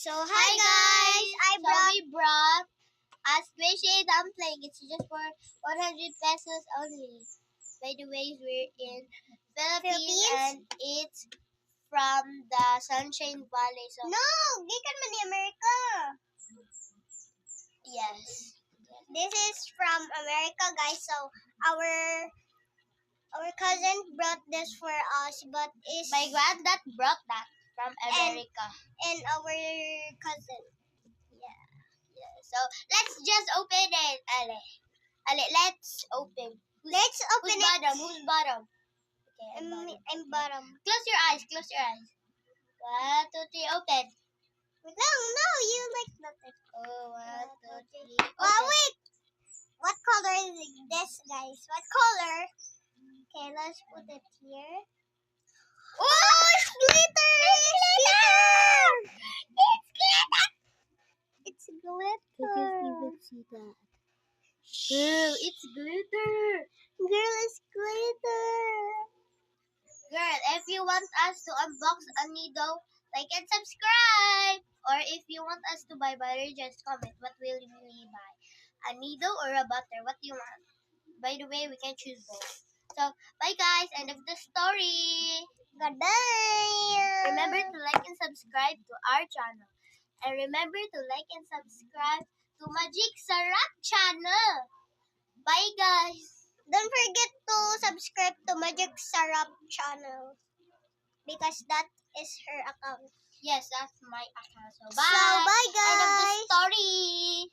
So hi guys, We brought a squishy dumpling. It's just for 100 pesos only. By the way, we're in Philippines and it's from the Sunshine Valley. So No, gikan man ni America. yes. This is from America, guys. So our cousin brought this for us, but is My granddad brought that from America. and our cousin. Yeah. So let's just open it, Ale. Let's open. Let's open Who's it. bottom? Who's bottom? Okay, I'm bottom. Close your eyes. Close your eyes. 1, 2, 3. Open. No, you like nothing. Oh, 1, 2, 3. Wow, Open. wait. What color is this, guys? What color? Okay, let's put it here. Oh, it's glitter! It's glitter! I can't even see that. Girl, it's glitter. Girl, it's glitter! Girl, if you want us to unbox a needle, like and subscribe. Or if you want us to buy butter, just comment. What will you really buy? A needle or a butter? What do you want? By the way, we can choose both. So, bye guys. End of the story. Goodbye! Remember to like and subscribe to our channel. And remember to like and subscribe to Magic Sarap channel. Bye guys. Don't forget to subscribe to Magic Sarap channel because that is her account. Yes, that's my account. So, So, bye End of the guys! story.